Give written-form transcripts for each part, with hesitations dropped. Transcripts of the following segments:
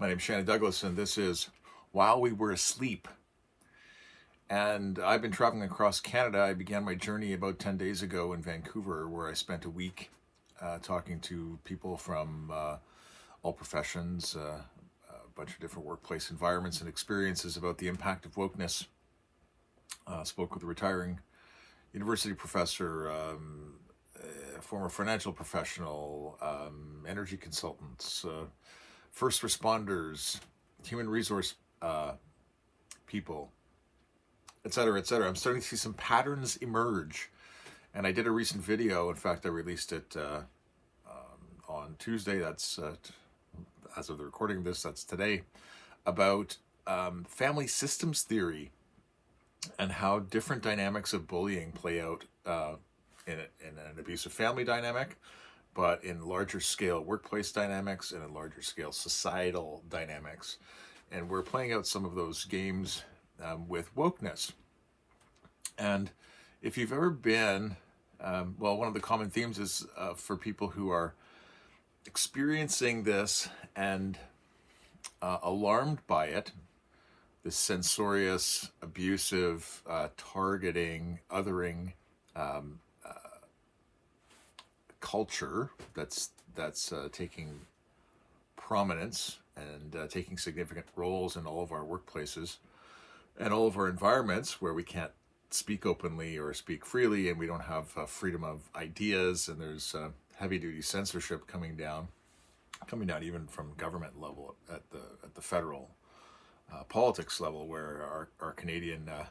My name is Shannon Douglas, and this is While We Were Asleep. And I've been traveling across Canada. I began my journey about 10 days ago in Vancouver, where I spent a week talking to people from all professions, a bunch of different workplace environments and experiences about the impact of wokeness. Spoke with a retiring university professor, a former financial professional, energy consultants, first responders, human resource people, etc., etc. I'm starting to see some patterns emerge. And I did a recent video. In fact, I released it on Tuesday. That's, as of the recording of this, that's today, about family systems theory and how different dynamics of bullying play out in an abusive family dynamic, but in larger scale workplace dynamics and in larger scale societal dynamics. And we're playing out some of those games with wokeness. And if you've ever been, one of the common themes is for people who are experiencing this and alarmed by it, this censorious, abusive, targeting, othering culture that's taking prominence and taking significant roles in all of our workplaces and all of our environments where we can't speak openly or speak freely, and we don't have freedom of ideas, and there's heavy-duty censorship coming down even from government level at the federal politics level, where our Canadian one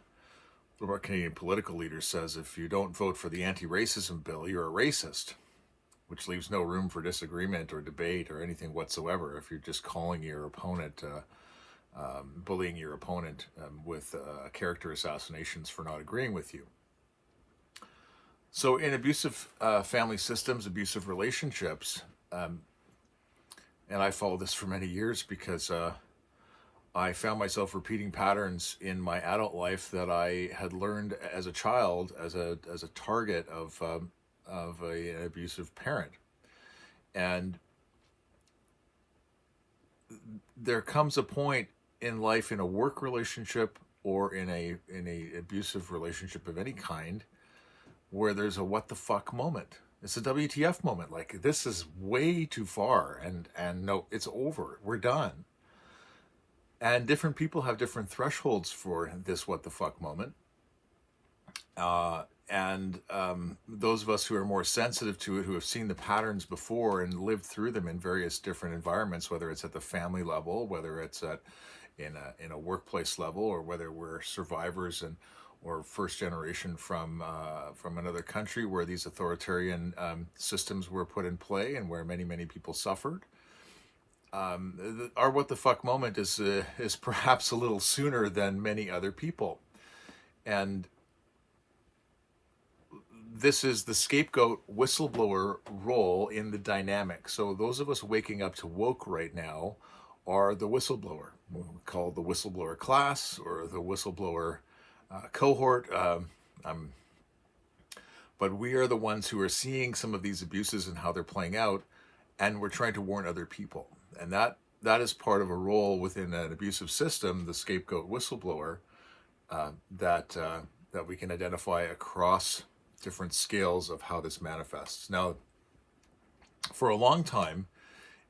of our Canadian political leaders says, if you don't vote for the anti-racism bill, you're a racist, which leaves no room for disagreement or debate or anything whatsoever if you're just calling your opponent, bullying your opponent with character assassinations for not agreeing with you. So in abusive family systems, abusive relationships, and I followed this for many years because I found myself repeating patterns in my adult life that I had learned as a child as a target of an abusive parent. And there comes a point in life, in a work relationship or in a abusive relationship of any kind, where there's a what the fuck moment. It's a WTF moment. Like, this is way too far, and no, it's over. We're done. And different people have different thresholds for this what the fuck moment. And those of us who are more sensitive to it, who have seen the patterns before and lived through them in various different environments, whether it's at the family level, whether it's in a workplace level, or whether we're survivors or first generation from another country where these authoritarian systems were put in play and where many people suffered. Our what the fuck moment is perhaps a little sooner than many other people. And this is the scapegoat whistleblower role in the dynamic. So those of us waking up to woke right now are the whistleblower. We call the whistleblower class or the whistleblower cohort. But we are the ones who are seeing some of these abuses and how they're playing out, and we're trying to warn other people. And that is part of a role within an abusive system, the scapegoat whistleblower, that we can identify across different scales of how this manifests. Now, for a long time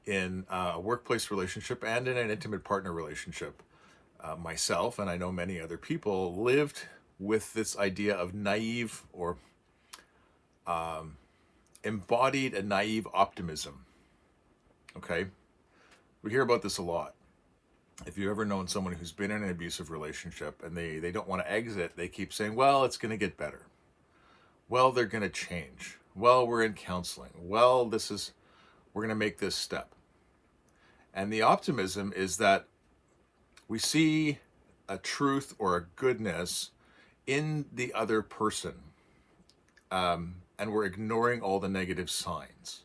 in a workplace relationship and in an intimate partner relationship, myself, and I know many other people, lived with this idea of naive or embodied a naive optimism. Okay? We hear about this a lot. If you've ever known someone who's been in an abusive relationship and they don't want to exit, they keep saying, well, it's going to get better. Well, they're going to change. Well, we're in counseling. Well, we're going to make this step. And the optimism is that we see a truth or a goodness in the other person, and we're ignoring all the negative signs.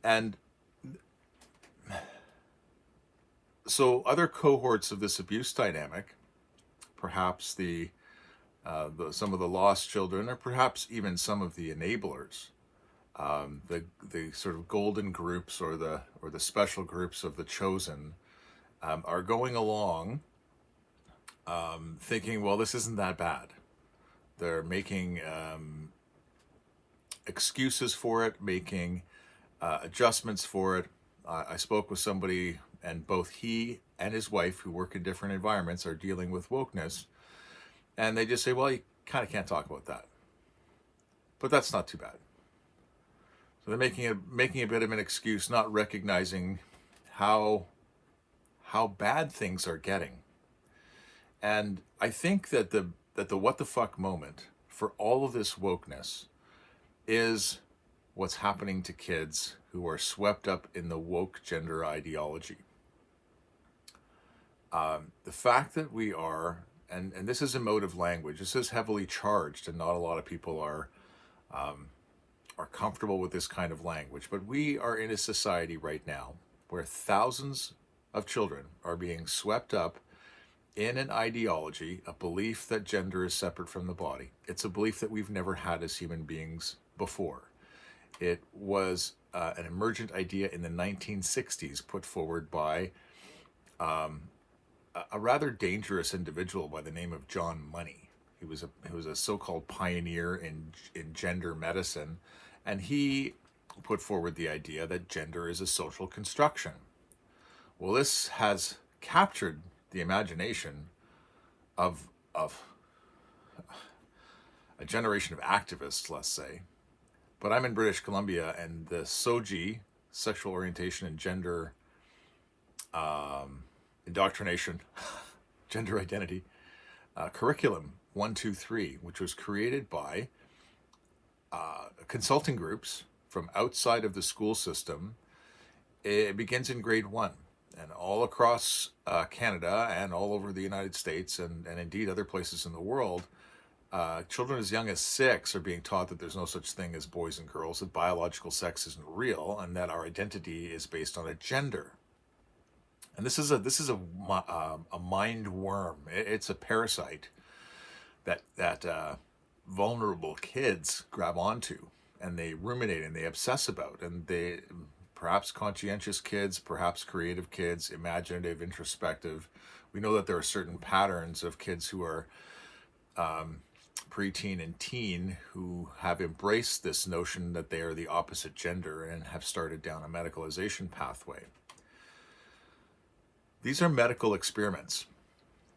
And so other cohorts of this abuse dynamic, perhaps some of the lost children, or perhaps even some of the enablers, The sort of golden groups or the special groups of the chosen are going along thinking, well, this isn't that bad. They're making excuses for it, making adjustments for it. I spoke with somebody, and both he and his wife, who work in different environments, are dealing with wokeness, and they just say, well, you kind of can't talk about that. But that's not too bad. So they're making a bit of an excuse, not recognizing how bad things are getting. And I think that the what the fuck moment for all of this wokeness is what's happening to kids who are swept up in the woke gender ideology. The fact that we are, and this is emotive language, this is heavily charged, and not a lot of people are comfortable with this kind of language, but we are in a society right now where thousands of children are being swept up in an ideology, a belief that gender is separate from the body. It's a belief that we've never had as human beings before. It was an emergent idea in the 1960s put forward by a rather dangerous individual by the name of John Money. He was a so-called pioneer in gender medicine, and he put forward the idea that gender is a social construction. Well, this has captured the imagination of a generation of activists, let's say. But I'm in British Columbia, and the SOGI, Sexual Orientation and Gender Indoctrination, Gender Identity, Curriculum 123, which was created by consulting groups from outside of the school system. It begins in grade 1. And all across Canada and all over the United States and indeed other places in the world, children as young as 6 are being taught that there's no such thing as boys and girls, that biological sex isn't real, and that our identity is based on a gender. And this is a mind worm. It's a parasite that vulnerable kids grab onto, and they ruminate and they obsess about, and they. Perhaps conscientious kids, perhaps creative kids, imaginative, introspective. We know that there are certain patterns of kids who are preteen and teen who have embraced this notion that they are the opposite gender and have started down a medicalization pathway. These are medical experiments.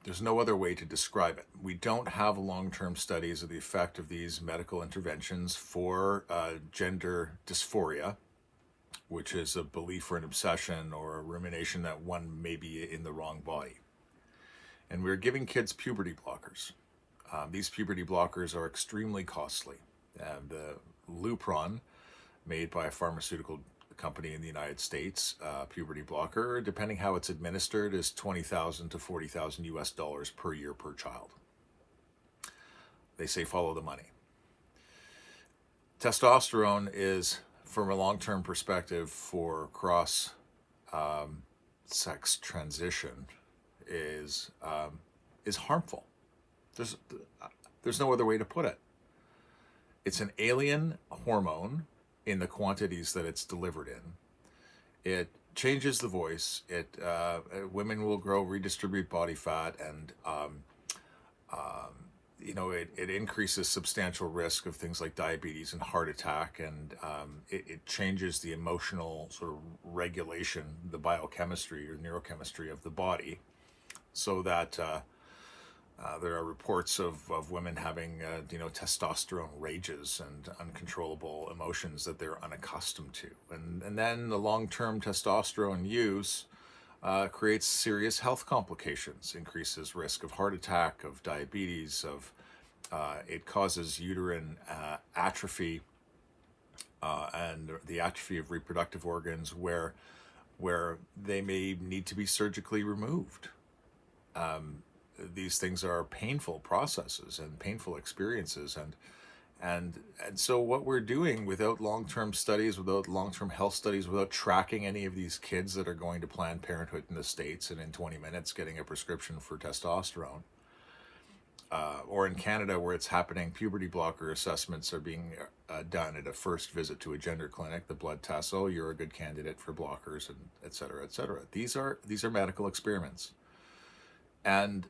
There's no other way to describe it. We don't have long-term studies of the effect of these medical interventions for gender dysphoria, which is a belief or an obsession or a rumination that one may be in the wrong body. And we're giving kids puberty blockers. These puberty blockers are extremely costly. The Lupron, made by a pharmaceutical company in the United States, puberty blocker, depending how it's administered, is $20,000 to $40,000 US per year per child. They say follow the money. Testosterone is, from a long-term perspective, for cross sex transition, is harmful. There's no other way to put it. It's an alien hormone in the quantities that it's delivered in. It changes the voice. Women will grow, redistribute body fat, and it increases substantial risk of things like diabetes and heart attack, and it changes the emotional sort of regulation, the biochemistry or neurochemistry of the body, so that there are reports of women having testosterone rages and uncontrollable emotions that they're unaccustomed to, and then the long-term testosterone use creates serious health complications, increases risk of heart attack, of diabetes, it causes uterine atrophy and the atrophy of reproductive organs where they may need to be surgically removed. These things are painful processes and painful experiences, and so what we're doing without long-term studies, without long-term health studies, without tracking any of these kids that are going to Planned Parenthood in the States and in 20 minutes getting a prescription for testosterone, or in Canada where it's happening, puberty blocker assessments are being done at a first visit to a gender clinic. The blood tests, oh, you're a good candidate for blockers, and et cetera, et cetera. These are medical experiments, and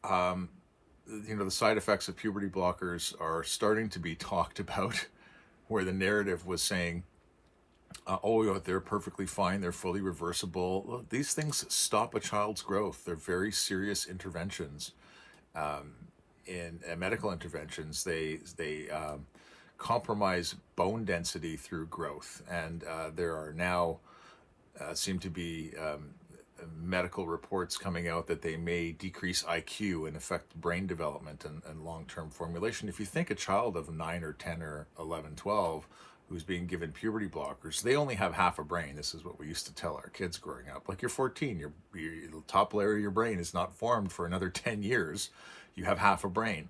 the side effects of puberty blockers are starting to be talked about, where the narrative was saying, they're perfectly fine, they're fully reversible. Well, these things stop a child's growth. They're very serious interventions. In medical interventions, they compromise bone density through growth, and there are now seem to be medical reports coming out that they may decrease IQ and affect brain development and long-term formulation. If you think a child of 9 or 10 or 11, 12 who's being given puberty blockers, they only have half a brain. This is what we used to tell our kids growing up. Like, you're 14, your top layer of your brain is not formed for another 10 years. You have half a brain.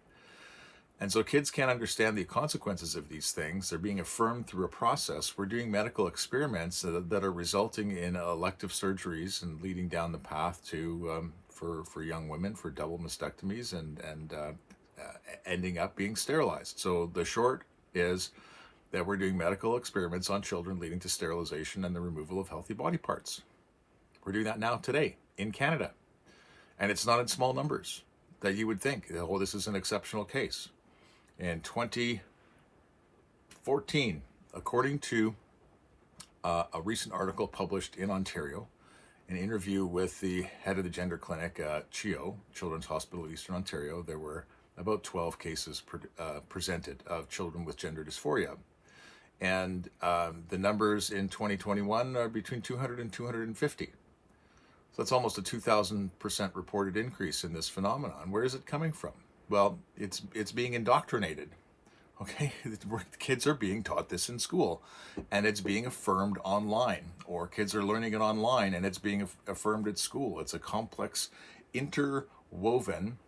And so kids can't understand the consequences of these things. They're being affirmed through a process. We're doing medical experiments that are resulting in elective surgeries and leading down the path to, for young women, for double mastectomies and ending up being sterilized. So the short is that we're doing medical experiments on children leading to sterilization and the removal of healthy body parts. We're doing that now today in Canada. And it's not in small numbers that you would think, oh, this is an exceptional case. In 2014, according to a recent article published in Ontario, an interview with the head of the gender clinic, CHEO, Children's Hospital of Eastern Ontario, there were about 12 cases presented of children with gender dysphoria. And the numbers in 2021 are between 200 and 250. So that's almost a 2,000% reported increase in this phenomenon. Where is it coming from? Well, it's being indoctrinated. Okay, kids are being taught this in school, and it's being affirmed online, or kids are learning it online and it's being affirmed at school. It's a complex, interwoven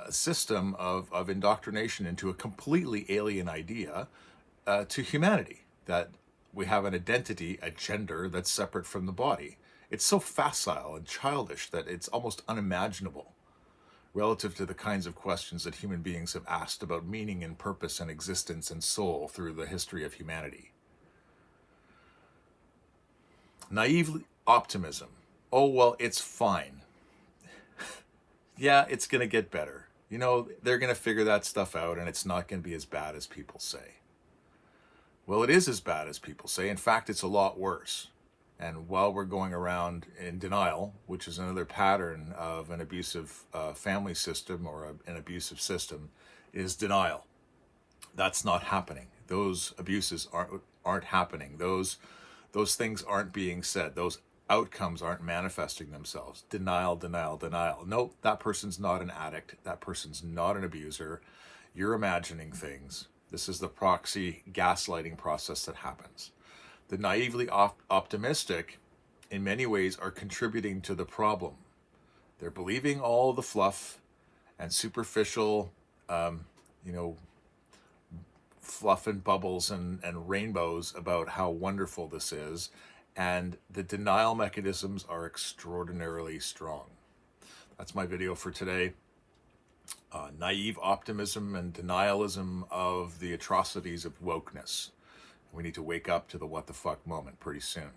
system of indoctrination into a completely alien idea to humanity, that we have an identity, a gender that's separate from the body. It's so facile and childish that it's almost unimaginable relative to the kinds of questions that human beings have asked about meaning and purpose and existence and soul through the history of humanity. Naive optimism. Oh, well, it's fine. Yeah, it's going to get better. They're going to figure that stuff out, and it's not going to be as bad as people say. Well, it is as bad as people say. In fact, it's a lot worse. And while we're going around in denial, which is another pattern of an abusive family system or an abusive system, is denial. That's not happening. Those abuses aren't happening. Those things aren't being said. Those outcomes aren't manifesting themselves. Denial, denial, denial. Nope, that person's not an addict. That person's not an abuser. You're imagining things. This is the proxy gaslighting process that happens. The naively optimistic, in many ways, are contributing to the problem. They're believing all the fluff and superficial, fluff and bubbles and rainbows about how wonderful this is, and the denial mechanisms are extraordinarily strong. That's my video for today. Naive optimism and denialism of the atrocities of wokeness. We need to wake up to the what the fuck moment pretty soon.